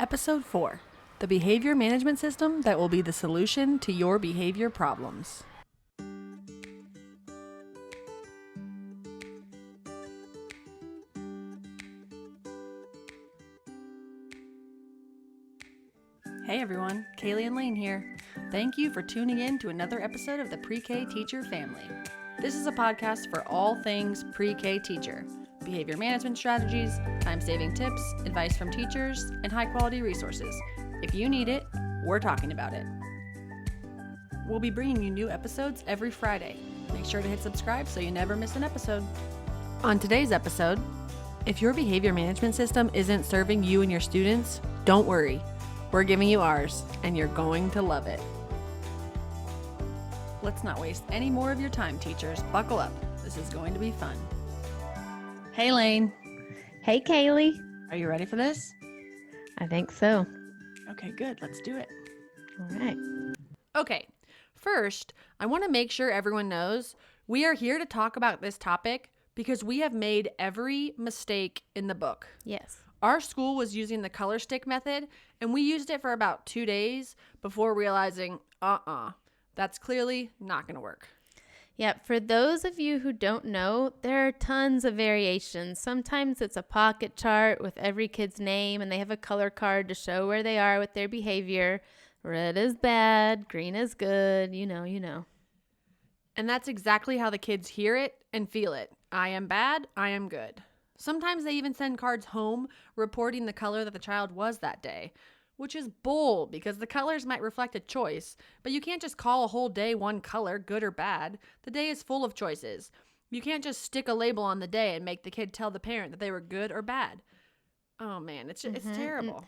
Episode 4, the behavior management system that will be the solution to your behavior problems. Hey everyone, Caylee and Lane here. Thank you for tuning in to another episode of the Pre-K Teacher Family. This is a podcast for all things pre-K teacher. Behavior management strategies, time-saving tips, advice from teachers, and high-quality resources. If you need it, we're talking about it. We'll be bringing you new episodes every Friday. Make sure to hit subscribe so you never miss an episode. On today's episode, if your behavior management system isn't serving you and your students, don't worry. We're giving you ours, and you're going to love it. Let's not waste any more of your time, teachers. Buckle up. This is going to be fun. Hey, Lane. Hey, Caylee. Are you ready for this? I think so. Okay, good. Let's do it. All right. Okay, first, I want to make sure everyone knows we are here to talk about this topic because we have made every mistake in the book. Yes. Our school was using the color stick method, and we used it for about 2 days before realizing, that's clearly not going to work. Yeah, for those of you who don't know, there are tons of variations. Sometimes it's a pocket chart with every kid's name, and they have a color card to show where they are with their behavior. Red is bad, green is good, you know. And that's exactly how the kids hear it and feel it. I am bad, I am good. Sometimes they even send cards home reporting the color that the child was that day, which is bull because the colors might reflect a choice, but you can't just call a whole day one color, good or bad. The day is full of choices. You can't just stick a label on the day and make the kid tell the parent that they were good or bad. Oh man, it's terrible.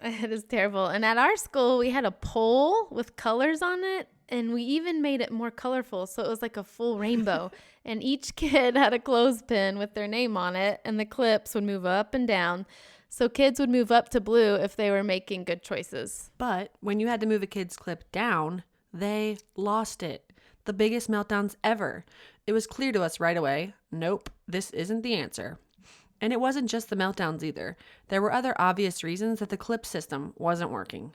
It is terrible. And at our school, we had a pole with colors on it, and we even made it more colorful, so it was like a full rainbow. And each kid had a clothespin with their name on it, and the clips would move up and down. So kids would move up to blue if they were making good choices. But when you had to move a kid's clip down, they lost it. The biggest meltdowns ever. It was clear to us right away, nope, this isn't the answer. And it wasn't just the meltdowns either. There were other obvious reasons that the clip system wasn't working.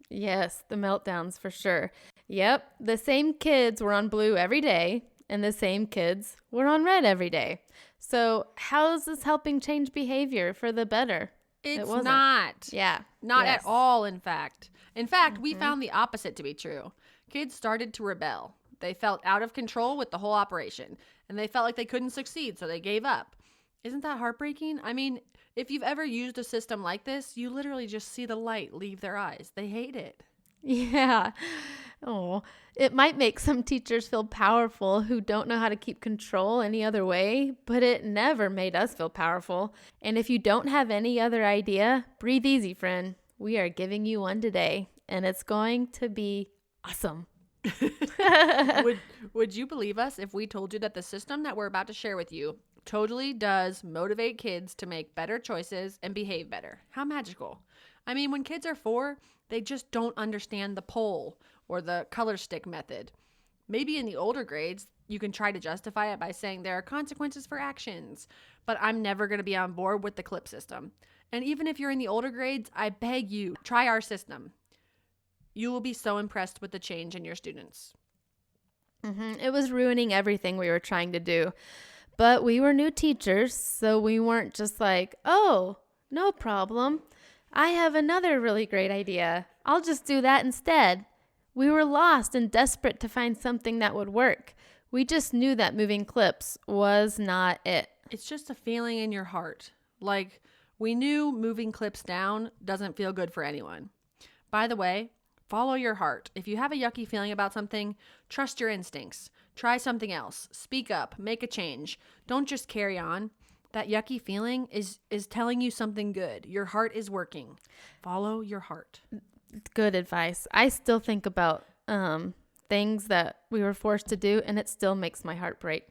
Yes, the meltdowns for sure. Yep, the same kids were on blue every day, and the same kids were on red every day. So how is this helping change behavior for the better? It's not. Yeah. Not at all, in fact. In fact, we found the opposite to be true. Kids started to rebel. They felt out of control with the whole operation, and they felt like they couldn't succeed, so they gave up. Isn't that heartbreaking? I mean, if you've ever used a system like this, you literally just see the light leave their eyes. They hate it. Yeah. Oh, it might make some teachers feel powerful who don't know how to keep control any other way, but it never made us feel powerful. And if you don't have any other idea, breathe easy, friend. We are giving you one today, and it's going to be awesome. Would you believe us if we told you that the system that we're about to share with you totally does motivate kids to make better choices and behave better? How magical. I mean, when kids are 4, they just don't understand the pole or the color stick method. Maybe in the older grades, you can try to justify it by saying there are consequences for actions, but I'm never going to be on board with the clip system. And even if you're in the older grades, I beg you, try our system. You will be so impressed with the change in your students. It was ruining everything we were trying to do. But we were new teachers, so we weren't just like, oh, no problem. I have another really great idea. I'll just do that instead. We were lost and desperate to find something that would work. We just knew that moving clips was not it. It's just a feeling in your heart. Like, we knew moving clips down doesn't feel good for anyone. By the way, follow your heart. If you have a yucky feeling about something, trust your instincts. Try something else. Speak up. Make a change. Don't just carry on. That yucky feeling is telling you something good. Your heart is working. Follow your heart. Good advice. I still think about things that we were forced to do, and it still makes my heart break.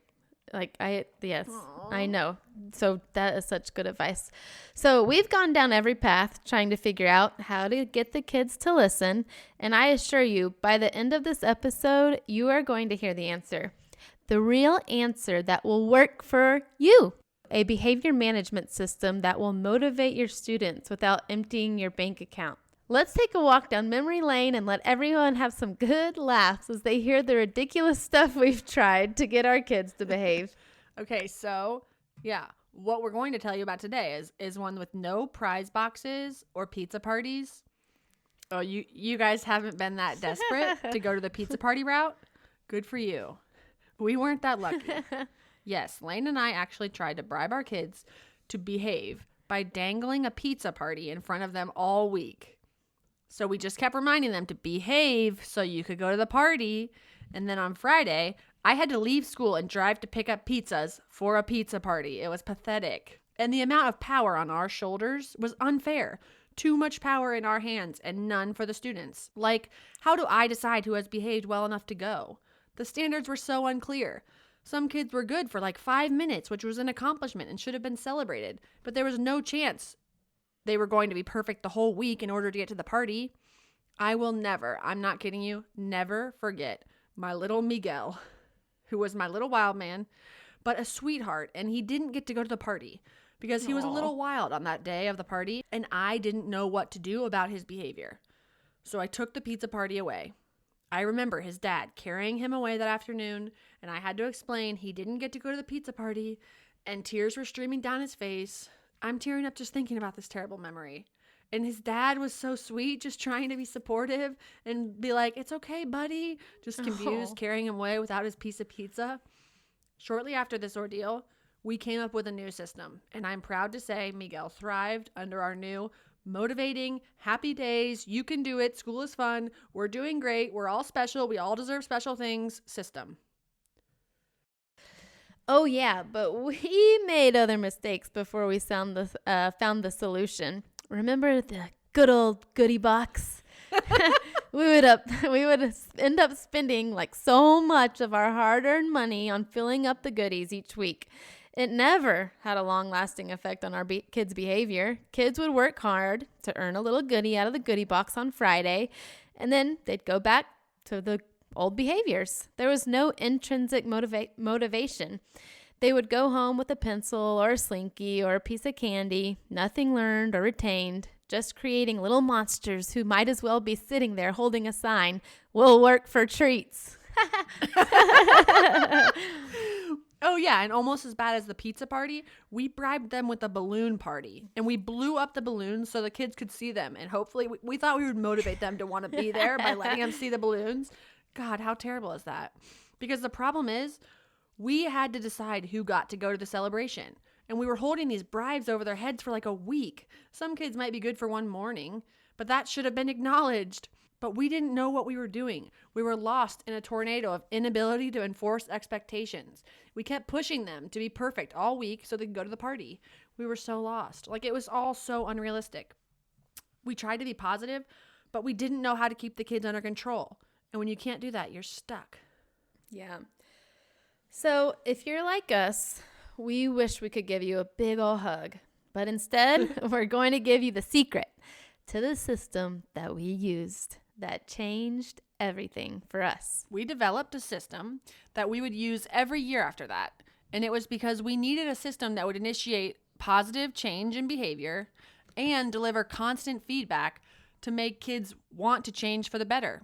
Yes, aww. I know. So that is such good advice. So we've gone down every path trying to figure out how to get the kids to listen. And I assure you, by the end of this episode, you are going to hear the answer. The real answer that will work for you. A behavior management system that will motivate your students without emptying your bank account. Let's take a walk down memory lane and let everyone have some good laughs as they hear the ridiculous stuff we've tried to get our kids to behave. Okay, so yeah, what we're going to tell you about today is one with no prize boxes or pizza parties. Oh, you guys haven't been that desperate to go to the pizza party route? Good for you. We weren't that lucky. Yes, Lane and I actually tried to bribe our kids to behave by dangling a pizza party in front of them all week. So we just kept reminding them to behave so you could go to the party. And then on Friday, I had to leave school and drive to pick up pizzas for a pizza party. It was pathetic. And the amount of power on our shoulders was unfair. Too much power in our hands and none for the students. Like, how do I decide who has behaved well enough to go? The standards were so unclear. Some kids were good for like 5 minutes, which was an accomplishment and should have been celebrated. But there was no chance they were going to be perfect the whole week in order to get to the party. I will never, I'm not kidding you, never forget my little Miguel, who was my little wild man, but a sweetheart, and he didn't get to go to the party because he was a little wild on that day of the party, and I didn't know what to do about his behavior. So I took the pizza party away. I remember his dad carrying him away that afternoon, and I had to explain he didn't get to go to the pizza party, and tears were streaming down his face. I'm tearing up just thinking about this terrible memory. And his dad was so sweet, just trying to be supportive and be like, it's okay, buddy. Just confused, carrying him away without his piece of pizza. Shortly after this ordeal, we came up with a new system. And I'm proud to say Miguel thrived under our new motivating, happy days, you can do it, school is fun, we're doing great, we're all special, we all deserve special things system. Oh yeah, but we made other mistakes before we found the solution. Remember the good old goodie box? we would end up spending like so much of our hard-earned money on filling up the goodies each week. It never had a long-lasting effect on our kids' behavior. Kids would work hard to earn a little goodie out of the goodie box on Friday, and then they'd go back to the old behaviors. There was no intrinsic motivation. They would go home with a pencil or a Slinky or a piece of candy, nothing learned or retained, just creating little monsters who might as well be sitting there holding a sign, "We'll work for treats." Oh yeah, and almost as bad as the pizza party, we bribed them with a balloon party. And we blew up the balloons so the kids could see them. And hopefully, we thought we would motivate them to want to be there by letting them see the balloons. God, how terrible is that? Because the problem is, we had to decide who got to go to the celebration. And we were holding these bribes over their heads for like a week. Some kids might be good for one morning, but that should have been acknowledged. But we didn't know what we were doing. We were lost in a tornado of inability to enforce expectations. We kept pushing them to be perfect all week so they could go to the party. We were so lost. Like, it was all so unrealistic. We tried to be positive, but we didn't know how to keep the kids under control. And when you can't do that, you're stuck. Yeah. So if you're like us, we wish we could give you a big ol' hug. But instead, we're going to give you the secret to the system that we used that changed everything for us. We developed a system that we would use every year after that. And it was because we needed a system that would initiate positive change in behavior and deliver constant feedback to make kids want to change for the better.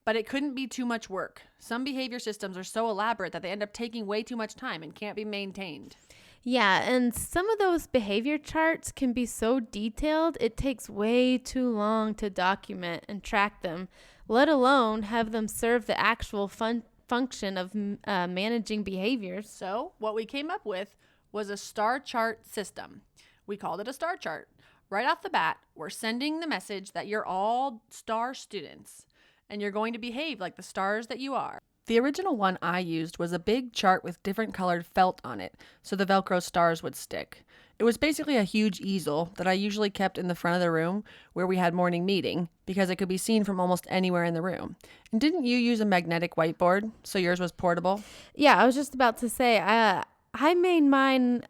But it couldn't be too much work. Some behavior systems are so elaborate that they end up taking way too much time and can't be maintained. Yeah, and some of those behavior charts can be so detailed, it takes way too long to document and track them, let alone have them serve the actual function of managing behaviors. So what we came up with was a star chart system. We called it a star chart. Right off the bat, we're sending the message that you're all star students and you're going to behave like the stars that you are. The original one I used was a big chart with different colored felt on it, so the Velcro stars would stick. It was basically a huge easel that I usually kept in the front of the room where we had morning meeting because it could be seen from almost anywhere in the room. And didn't you use a magnetic whiteboard, so yours was portable? Yeah, I was just about to say, I made mine,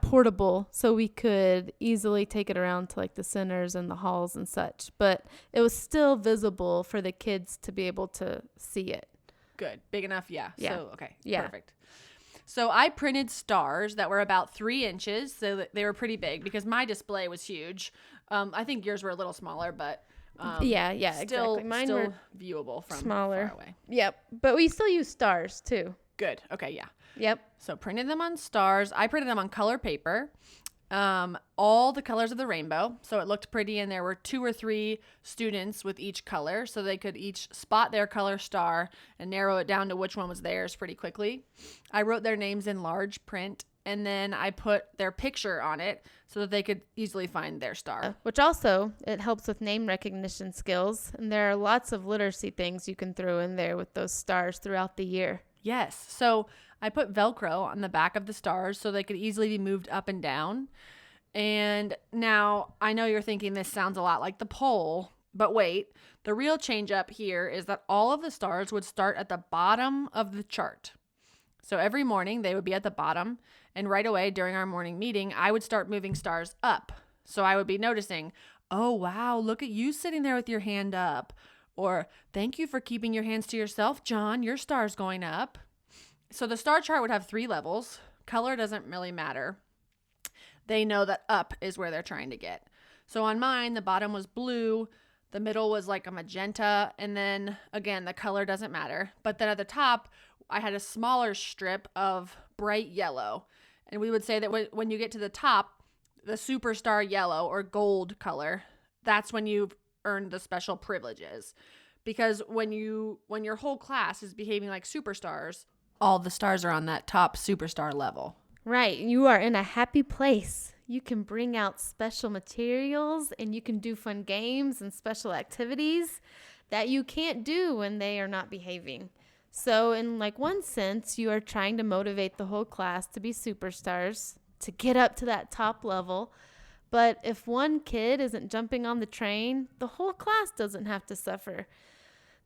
portable, so we could easily take it around to like the centers and the halls and such. But it was still visible for the kids to be able to see it. Good. Big enough? Yeah. Yeah. So, okay. Yeah. Perfect. So I printed stars that were about 3 inches. So that they were pretty big because my display was huge. I think yours were a little smaller, but yeah, still, exactly. Mine still were viewable from smaller. far away. Yep. But we still use stars too. Good. Okay. Yeah. Yep. So printed them on stars. I printed them on color paper. All the colors of the rainbow. So it looked pretty, and there were 2 or 3 students with each color, so they could each spot their color star and narrow it down to which one was theirs pretty quickly. I wrote their names in large print, and then I put their picture on it so that they could easily find their star. Which also, it helps with name recognition skills, and there are lots of literacy things you can throw in there with those stars throughout the year. Yes. So I put Velcro on the back of the stars so they could easily be moved up and down. And now I know you're thinking this sounds a lot like the pole, but wait, the real change up here is that all of the stars would start at the bottom of the chart. So every morning they would be at the bottom, and right away during our morning meeting, I would start moving stars up. So I would be noticing, oh, wow, look at you sitting there with your hand up. Or thank you for keeping your hands to yourself, John, your star's going up. So the star chart would have 3 levels. Color doesn't really matter. They know that up is where they're trying to get. So on mine, the bottom was blue, the middle was like a magenta, and then again, the color doesn't matter. But then at the top, I had a smaller strip of bright yellow. And we would say that when you get to the top, the superstar yellow or gold color, that's when you've earned the special privileges. Because when your whole class is behaving like superstars, all the stars are on that top superstar level. Right. You are in a happy place. You can bring out special materials, and you can do fun games and special activities that you can't do when they are not behaving. So in like one sense, you are trying to motivate the whole class to be superstars, to get up to that top level. But if one kid isn't jumping on the train, the whole class doesn't have to suffer.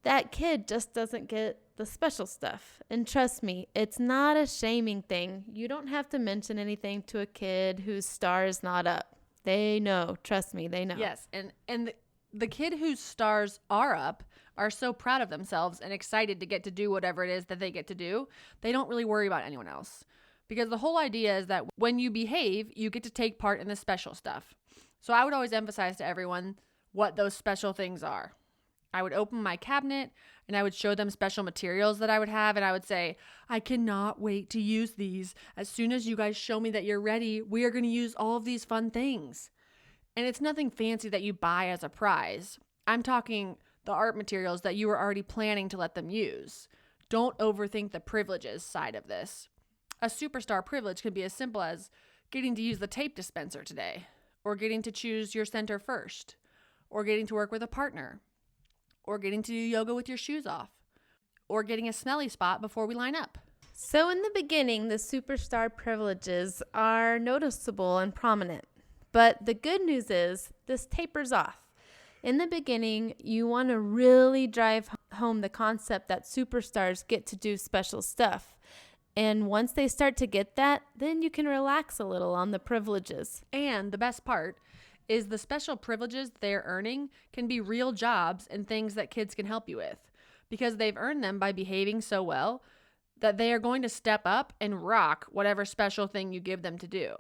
That kid just doesn't get the special stuff. And trust me, it's not a shaming thing. You don't have to mention anything to a kid whose star is not up. They know. Trust me, they know. Yes, and the kid whose stars are up are so proud of themselves and excited to get to do whatever it is that they get to do. They don't really worry about anyone else. Because the whole idea is that when you behave, you get to take part in the special stuff. So I would always emphasize to everyone what those special things are. I would open my cabinet and I would show them special materials that I would have. And I would say, I cannot wait to use these. As soon as you guys show me that you're ready, we are going to use all of these fun things. And it's nothing fancy that you buy as a prize. I'm talking the art materials that you were already planning to let them use. Don't overthink the privileges side of this. A superstar privilege can be as simple as getting to use the tape dispenser today, or getting to choose your center first, or getting to work with a partner, or getting to do yoga with your shoes off, or getting a smelly spot before we line up. So in the beginning, the superstar privileges are noticeable and prominent. But the good news is this tapers off. In the beginning, you want to really drive home the concept that superstars get to do special stuff. And once they start to get that, then you can relax a little on the privileges. And the best part is the special privileges they're earning can be real jobs and things that kids can help you with, because they've earned them by behaving so well that they are going to step up and rock whatever special thing you give them to do.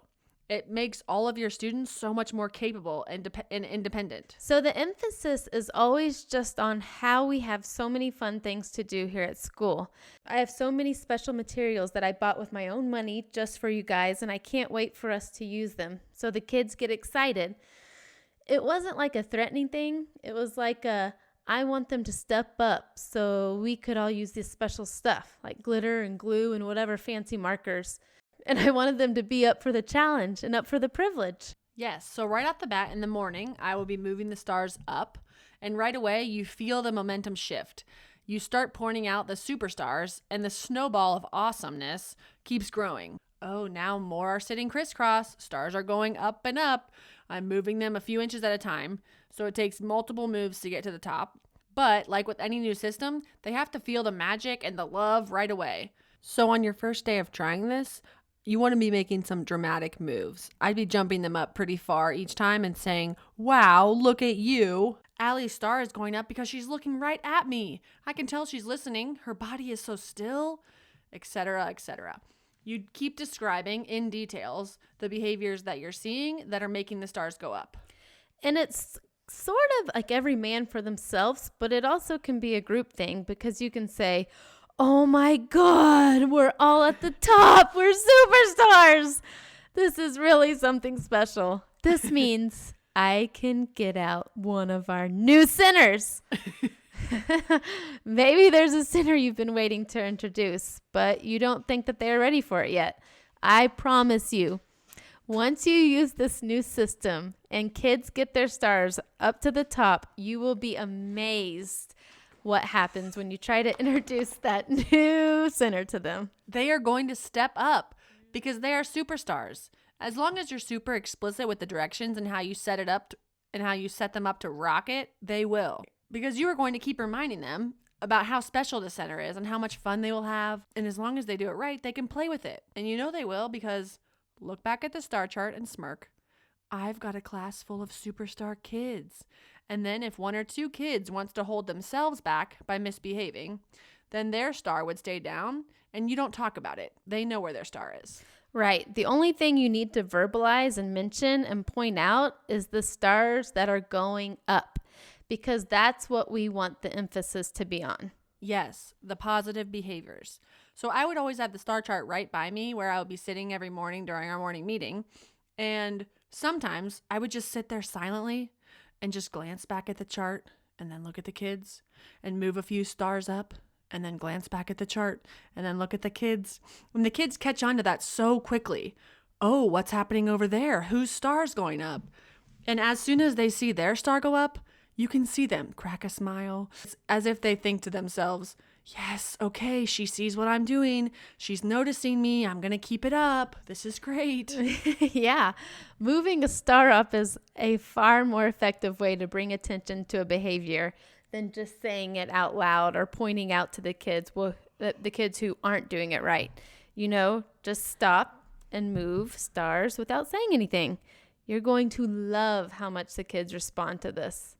It makes all of your students so much more capable and independent. So the emphasis is always just on how we have so many fun things to do here at school. I have so many special materials that I bought with my own money just for you guys, and I can't wait for us to use them. So the kids get excited. It wasn't like a threatening thing. It was like I want them to step up so we could all use this special stuff like glitter and glue and whatever fancy markers. And I wanted them to be up for the challenge and up for the privilege. Yes, so right off the bat in the morning, I will be moving the stars up, and right away you feel the momentum shift. You start pointing out the superstars, and the snowball of awesomeness keeps growing. Oh, now more are sitting crisscross. Stars are going up and up. I'm moving them a few inches at a time, so it takes multiple moves to get to the top. But like with any new system, they have to feel the magic and the love right away. So on your first day of trying this, you want to be making some dramatic moves. I'd be jumping them up pretty far each time and saying, wow, look at you. Allie's star is going up because she's looking right at me. I can tell she's listening. Her body is so still, etc., etc. You keep describing in details the behaviors that you're seeing that are making the stars go up. And it's sort of like every man for themselves, but it also can be a group thing because you can say, oh my God, we're all at the top. We're superstars. This is really something special. This means I can get out one of our new sinners. Maybe there's a sinner you've been waiting to introduce, but you don't think that they're ready for it yet. I promise you, once you use this new system and kids get their stars up to the top, you will be amazed what happens when you try to introduce that new sinner to them. They are going to step up because they are superstars. As long as you're super explicit with the directions and how you set it up and how you set them up to rock it, they will. Because you are going to keep reminding them about how special the center is and how much fun they will have. And as long as they do it right, they can play with it. And you know they will because look back at the star chart and smirk. I've got a class full of superstar kids. And then if one or two kids wants to hold themselves back by misbehaving, then their star would stay down and you don't talk about it. They know where their star is. Right. The only thing you need to verbalize and mention and point out is the stars that are going up, because that's what we want the emphasis to be on. Yes, the positive behaviors. So I would always have the star chart right by me where I would be sitting every morning during our morning meeting. And sometimes I would just sit there silently and just glance back at the chart and then look at the kids and move a few stars up and then glance back at the chart and then look at the kids. And the kids catch on to that so quickly. Oh, what's happening over there? Whose star's going up? And as soon as they see their star go up, you can see them crack a smile. It's as if they think to themselves, yes, okay, she sees what I'm doing. She's noticing me. I'm going to keep it up. This is great. Yeah. Moving a star up is a far more effective way to bring attention to a behavior than just saying it out loud or pointing out to the kids, the kids who aren't doing it right. You know, just stop and move stars without saying anything. You're going to love how much the kids respond to this.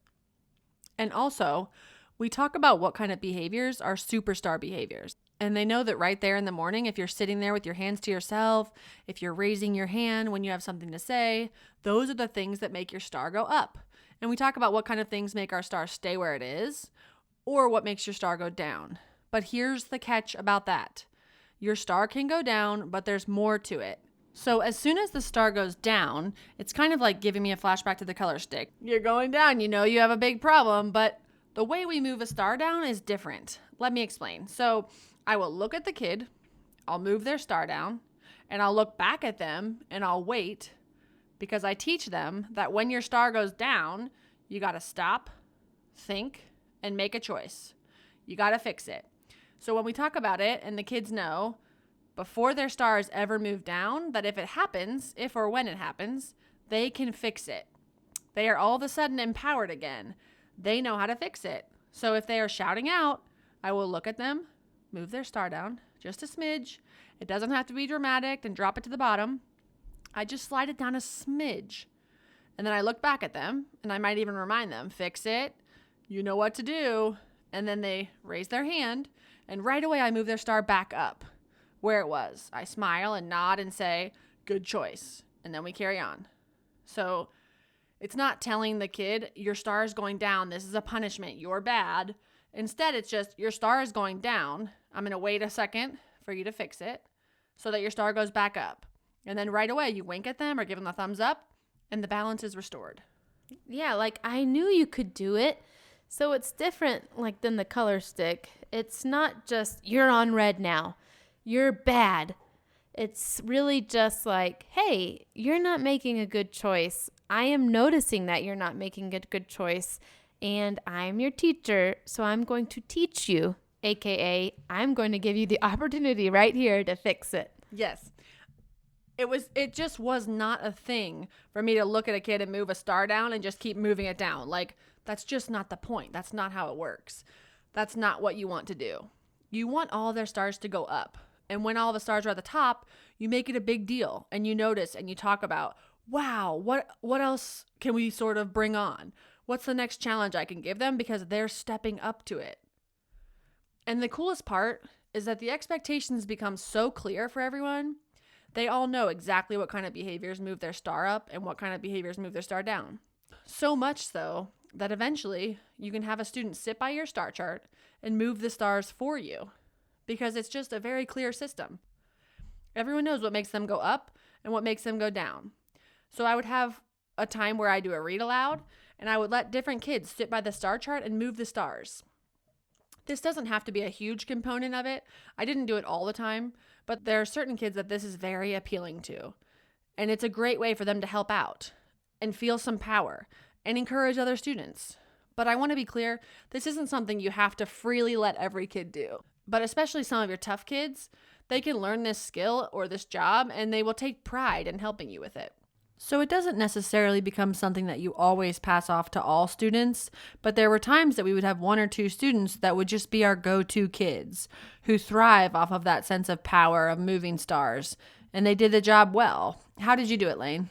And also, we talk about what kind of behaviors are superstar behaviors. And they know that right there in the morning, if you're sitting there with your hands to yourself, if you're raising your hand when you have something to say, those are the things that make your star go up. And we talk about what kind of things make our star stay where it is or what makes your star go down. But here's the catch about that. Your star can go down, but there's more to it. So as soon as the star goes down, it's kind of like giving me a flashback to the color stick. You're going down, you know you have a big problem, but the way we move a star down is different. Let me explain. So I will look at the kid, I'll move their star down, and I'll look back at them and I'll wait, because I teach them that when your star goes down, you got to stop, think, and make a choice. You got to fix it. So when we talk about it and the kids know before their stars ever move down, that if it happens, if or when it happens, they can fix it. They are all of a sudden empowered again. They know how to fix it. So if they are shouting out, I will look at them, move their star down just a smidge. It doesn't have to be dramatic and drop it to the bottom. I just slide it down a smidge. And then I look back at them and I might even remind them, fix it. You know what to do. And then they raise their hand and right away I move their star back up where it was. I smile and nod and say, good choice. And then we carry on. So it's not telling the kid, your star is going down. This is a punishment. You're bad. Instead, it's just, your star is going down. I'm going to wait a second for you to fix it so that your star goes back up. And then right away, you wink at them or give them a thumbs up and the balance is restored. Yeah, like I knew you could do it. So it's different like than the color stick. It's not just, you're on red now. You're bad. It's really just like, hey, you're not making a good choice. I am noticing that you're not making a good choice. And I'm your teacher, so I'm going to teach you, aka I'm going to give you the opportunity right here to fix it. Yes. It just was not a thing for me to look at a kid and move a star down and just keep moving it down. Like, that's just not the point. That's not how it works. That's not what you want to do. You want all their stars to go up. And when all the stars are at the top, you make it a big deal and you notice and you talk about, wow, what else can we sort of bring on? What's the next challenge I can give them? Because they're stepping up to it. And the coolest part is that the expectations become so clear for everyone. They all know exactly what kind of behaviors move their star up and what kind of behaviors move their star down. So much so that eventually you can have a student sit by your star chart and move the stars for you because it's just a very clear system. Everyone knows what makes them go up and what makes them go down. So I would have a time where I do a read aloud and I would let different kids sit by the star chart and move the stars. This doesn't have to be a huge component of it. I didn't do it all the time, but there are certain kids that this is very appealing to. And it's a great way for them to help out and feel some power and encourage other students. But I want to be clear, this isn't something you have to freely let every kid do. But especially some of your tough kids, they can learn this skill or this job and they will take pride in helping you with it. So it doesn't necessarily become something that you always pass off to all students, but there were times that we would have 1 or 2 students that would just be our go-to kids who thrive off of that sense of power of moving stars, and they did the job well. How did you do it, Lane?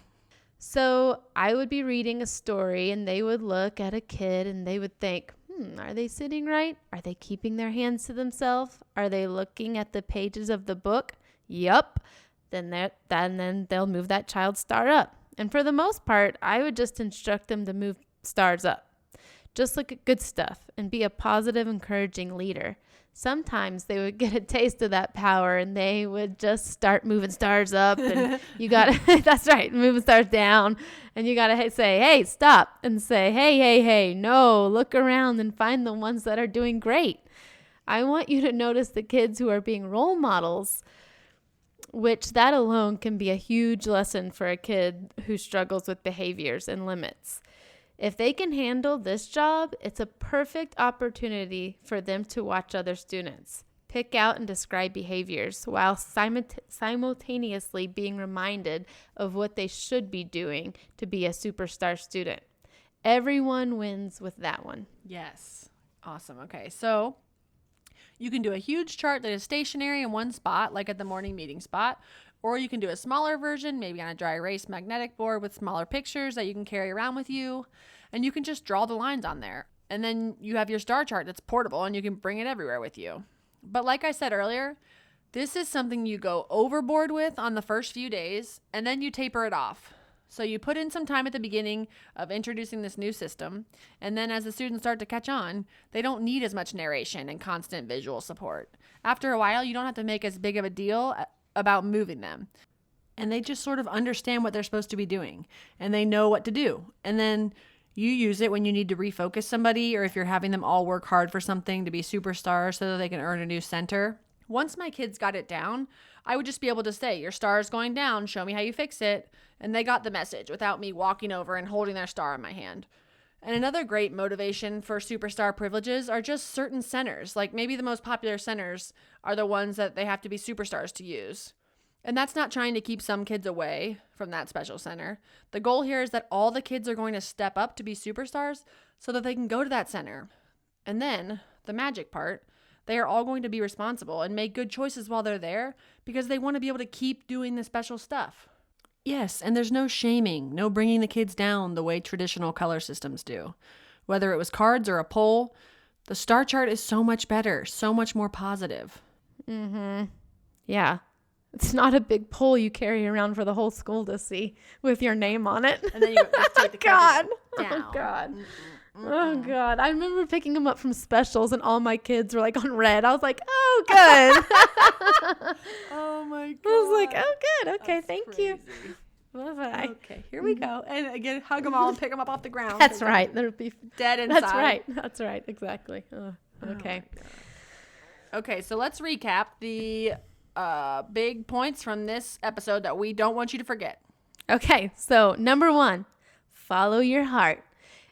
So I would be reading a story and they would look at a kid and they would think, are they sitting right? Are they keeping their hands to themselves? Are they looking at the pages of the book? Yup. Then they'll move that child's star up. And for the most part, I would just instruct them to move stars up. Just look at good stuff and be a positive, encouraging leader. Sometimes they would get a taste of that power and they would just start moving stars up and you got to, that's right, moving stars down. And you got to say, hey, stop, and say, hey, no, look around and find the ones that are doing great. I want you to notice the kids who are being role models, which that alone can be a huge lesson for a kid who struggles with behaviors and limits. If they can handle this job, it's a perfect opportunity for them to watch other students, pick out and describe behaviors while simultaneously being reminded of what they should be doing to be a superstar student. Everyone wins with that one. Yes. Awesome. Okay. So you can do a huge chart that is stationary in one spot, like at the morning meeting spot, or you can do a smaller version, maybe on a dry erase magnetic board with smaller pictures that you can carry around with you, and you can just draw the lines on there. And then you have your star chart that's portable and you can bring it everywhere with you. But like I said earlier, this is something you go overboard with on the first few days, and then you taper it off. So you put in some time at the beginning of introducing this new system, and then as the students start to catch on, they don't need as much narration and constant visual support. After a while, you don't have to make as big of a deal about moving them. And they just sort of understand what they're supposed to be doing, and they know what to do. And then you use it when you need to refocus somebody, or if you're having them all work hard for something to be superstars so that they can earn a new center. Once my kids got it down, I would just be able to say, your star is going down, show me how you fix it. And they got the message without me walking over and holding their star in my hand. And another great motivation for superstar privileges are just certain centers. Like maybe the most popular centers are the ones that they have to be superstars to use. And that's not trying to keep some kids away from that special center. The goal here is that all the kids are going to step up to be superstars so that they can go to that center. And then the magic part, they are all going to be responsible and make good choices while they're there because they want to be able to keep doing the special stuff. Yes, and there's no shaming, no bringing the kids down the way traditional color systems do. Whether it was cards or a poll, the star chart is so much better, so much more positive. Yeah. It's not a big pole you carry around for the whole school to see with your name on it. And then you just take the God. down. Oh, God. Oh, God. I remember picking them up from specials and all my kids were like on red. I was like, oh, good. Oh, my God. I was like, oh, good. Okay, That's thank crazy. you. Bye-bye. Okay, here we go. And again, hug them all and pick them up off the ground. That's right. They'll be Dead inside. That's right. Exactly. Oh, okay. Okay, so let's recap the big points from this episode that we don't want you to forget. Okay, so number 1, follow your heart.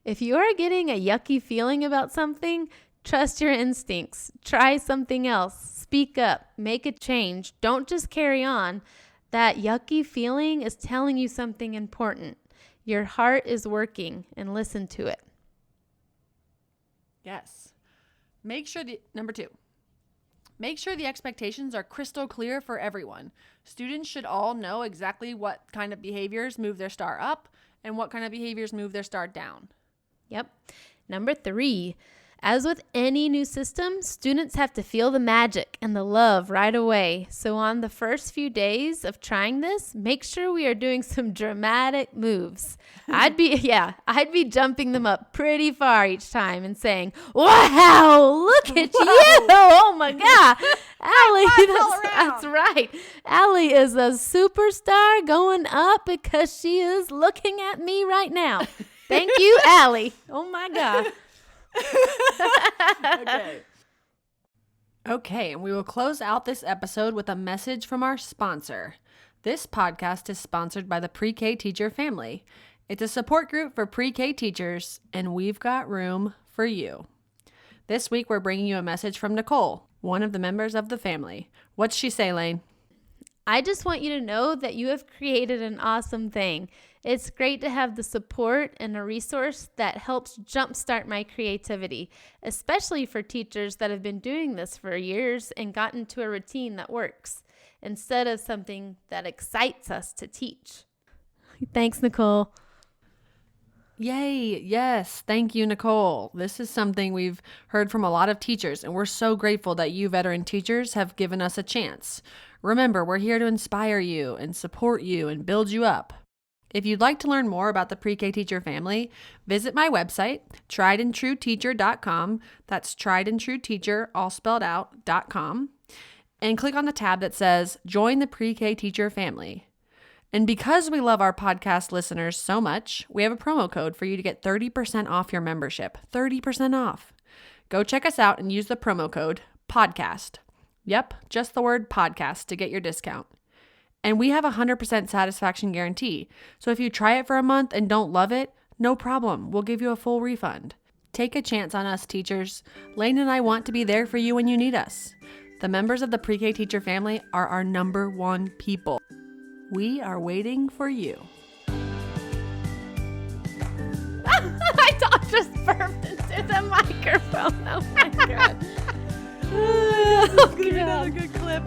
If you are getting a yucky feeling about something, trust your instincts. Try something else. Speak up. Make a change. Don't just carry on. That yucky feeling is telling you something important. Your heart is working, and listen to it. Yes. Number 2. Make sure the expectations are crystal clear for everyone. Students should all know exactly what kind of behaviors move their star up and what kind of behaviors move their star down. Yep. Number 3, As with any new system, students have to feel the magic and the love right away. So on the first few days of trying this, make sure we are doing some dramatic moves. I'd be jumping them up pretty far each time and saying, "Wow, look at you. Oh my God." Allie, that's right. Allie is a superstar going up because she is looking at me right now. Thank you, Allie. Oh my God. Okay, and we will close out this episode with a message from our sponsor. This podcast is sponsored by the Pre-K Teacher Family. It's a support group for pre-K teachers, and we've got room for you. This week, we're bringing you a message from Nicole, one of the members of the family. What's she say, Lane? I just want you to know that you have created an awesome thing. It's great to have the support and a resource that helps jumpstart my creativity, especially for teachers that have been doing this for years and gotten to a routine that works, instead of something that excites us to teach. Thanks, Nicole. Yay. Yes. Thank you, Nicole. This is something we've heard from a lot of teachers, and we're so grateful that you veteran teachers have given us a chance. Remember, we're here to inspire you and support you and build you up. If you'd like to learn more about the Pre-K Teacher Family, visit my website, triedandtrueteacher.com. That's triedandtrueteacher, all spelled out, .com. And click on the tab that says Join the Pre-K Teacher Family. And because we love our podcast listeners so much, we have a promo code for you to get 30% off your membership. 30% off. Go check us out and use the promo code PODCAST. Yep, just the word podcast to get your discount. And we have a 100% satisfaction guarantee. So if you try it for a month and don't love it, no problem. We'll give you a full refund. Take a chance on us, teachers. Lane and I want to be there for you when you need us. The members of the Pre-K Teacher Family are our number one people. We are waiting for you. I just burped into the microphone. Oh my God. This is going to be another good clip.